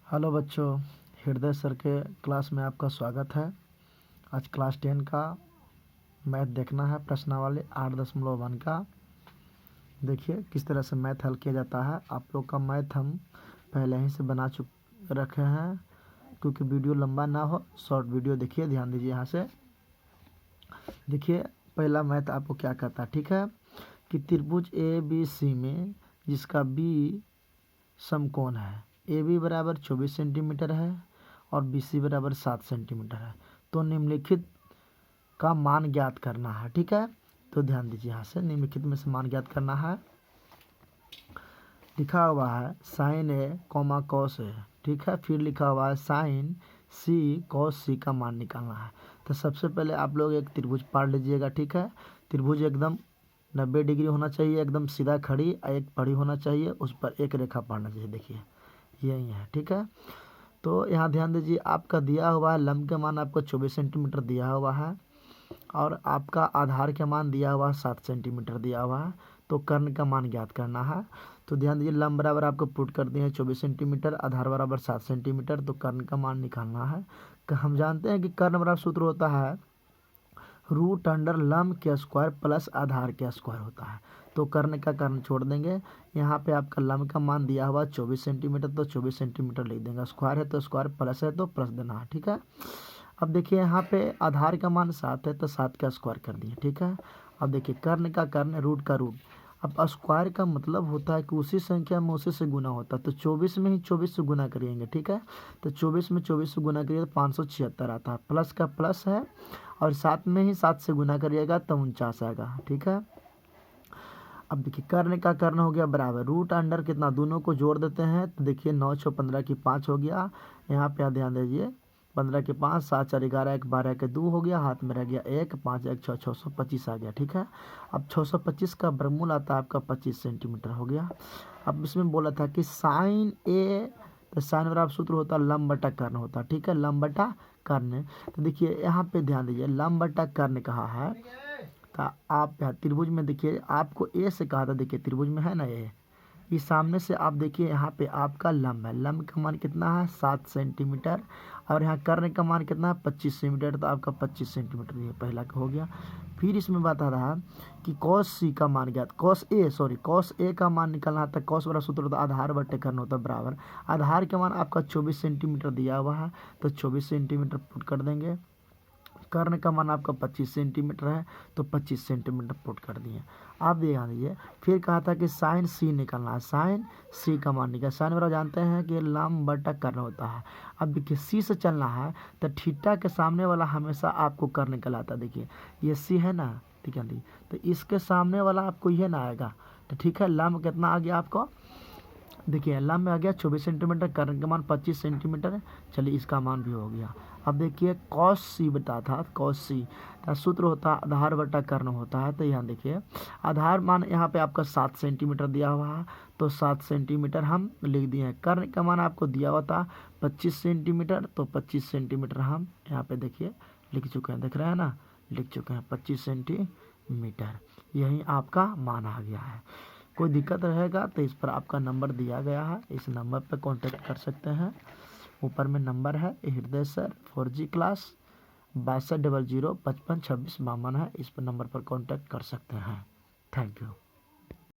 Hello बच्चों, हृदय sir के क्लास में आपका स्वागत है। आज क्लास 10 का मैथ देखना है, प्रश्नावली 8.1 का। देखिए किस तरह से मैथ हल किया जाता है। आप लोग का मैथ हम पहले ही से बना रखे हैं, क्योंकि वीडियो लंबा ना हो, शॉर्ट वीडियो देखिए। ध्यान दीजिए यहाँ से। देखिए पहला मैथ आपको क्या कहता है, ठीक है, कि त्रिभुज ABC में जिसका बी समकोण है, AB बराबर 24 सेंटीमीटर है और BC बराबर 7 सेंटीमीटर है, तो निम्नलिखित का मान ज्ञात करना है। ठीक है, तो ध्यान दीजिए यहाँ से निम्नलिखित में से मान ज्ञात करना है। लिखा हुआ है sine A comma cos A, ठीक है। फिर लिखा हुआ है साइन C कॉस C का मान निकालना है। तो सबसे पहले आप लोग एक त्रिभुज पाड़ लीजिएगा, ठीक है। त्रिभुज एकदम 90 डिग्री होना चाहिए, एकदम सीधा खड़ी, एक पड़ी होना चाहिए, उस पर एक रेखा पाड़ना चाहिए। देखिए यही है, ठीक है। तो यहाँ ध्यान दीजिए, आपका दिया हुआ है लंब के मान आपको 24 सेंटीमीटर दिया हुआ है और आपका आधार का मान दिया हुआ है 7 सेंटीमीटर दिया हुआ है। तो कर्ण का मान ज्ञात करना है। तो ध्यान दीजिए, लंब बराबर आपको पुट कर दिए हैं 24 सेंटीमीटर, आधार बराबर 7 सेंटीमीटर, तो कर्ण का मान निकालना है। हम जानते हैं कि कर्ण बराबर सूत्र होता है रूट अंडर लंब के स्क्वायर प्लस आधार के स्क्वायर होता है। तो कर्ण का कर्ण छोड़ देंगे। यहाँ पे आपका लंब का मान दिया हुआ 24 सेंटीमीटर, तो 24 सेंटीमीटर लिख देंगे। स्क्वायर है तो स्क्वायर, प्लस है तो प्लस देना है, ठीक है। अब देखिए यहाँ पे आधार का मान 7 है, तो 7 का स्क्वायर कर दिए, ठीक है। अब देखिए कर्ण का कर्ण, रूट का रूट। अब स्क्वायर का मतलब होता है कि उसी संख्या में उसी से गुना होता है, तो 24 में ही 24 से गुना करिएंगे, ठीक है। तो 24 में 24 से गुना करिए तो 576 आता है, प्लस का प्लस है, और 7 में ही 7 से गुना करिएगा तो 49 आएगा, ठीक है। अब देखिए कर्ण का कर्ण हो गया बराबर रूट अंडर कितना, दोनों को जोड़ देते हैं तो देखिए 9 6 15 की 5 हो गया। यहाँ पे ध्यान दीजिए, 15 के 5, 7 4 11, 1 12 के 2 हो गया, हाथ में रह गया 1, 5 1 6, 625 आ गया, ठीक है। अब 625 का वर्गमूल आता है आपका 25 सेंटीमीटर हो गया। अब इसमें बोला था कि साइन A, तो साइन बराबर सूत्र होता है लंब बटा कर्ण होता है, ठीक है, लंब बटा कर्ण। तो देखिए यहाँ पे ध्यान दीजिए, लंब बटा कर्ण कहा है। तो आप त्रिभुज में देखिए, आपको A से कहा था, देखिए त्रिभुज में है ना ये सामने से आप देखिए यहाँ पे आपका लंब है, लंब का मान कितना है 7 सेंटीमीटर, और यहाँ कर्ण का मान कितना है 25 सेंटीमीटर, तो आपका 25 सेंटीमीटर ये पहला का हो गया। फिर इसमें बता रहा कि कॉस C का मान ज्ञात, कॉस A का मान निकालना था। कॉस बड़ा सूत्र होता है आधार बटे कर्ण होता है बराबर, आधार का मान आपका 24 सेंटीमीटर दिया हुआ है, तो 24 सेंटीमीटर पुट कर देंगे। कर्ण का मान आपका 25 सेंटीमीटर है, तो 25 सेंटीमीटर पुट कर दिए। आप ध्यान दीजिए, फिर कहा था कि साइन C निकालना है, साइन C का मान निकाल। साइन वाला जानते हैं कि लंब बटा कर्ण होता है। अब देखिए C से चलना है तो थीटा के सामने वाला हमेशा आपको कर्ण निकलाता है। देखिए ये C है ना, ठीक है, तो इसके सामने वाला आपको ये ना आएगा, तो ठीक है। लंब कितना आ गया आपको, देखिए लंब में आ गया 24 सेंटीमीटर, कर्ण का मान 25 सेंटीमीटर है। चलिए इसका मान भी हो गया। अब देखिए कॉस C बता था, कॉस C का सूत्र होता है आधार बटा कर्ण होता है। तो यहाँ देखिए आधार मान यहाँ पे आपका 7 सेंटीमीटर दिया हुआ है, तो 7 सेंटीमीटर हम लिख दिए हैं। कर्ण का मान आपको दिया हुआ था 25 सेंटीमीटर, तो 25 सेंटीमीटर हम यहाँ पे देखिए लिख चुके हैं, देख रहे हैं ना, लिख चुके हैं 25 सेंटीमीटर। यही आपका मान आ गया है। कोई दिक्कत रहेगा तो इस पर आपका नंबर दिया गया है, इस नंबर पर कांटेक्ट कर सकते हैं। ऊपर में नंबर है हृदय सर 4G क्लास 6200552652 है, इस पर नंबर पर कांटेक्ट कर सकते हैं। Thank you.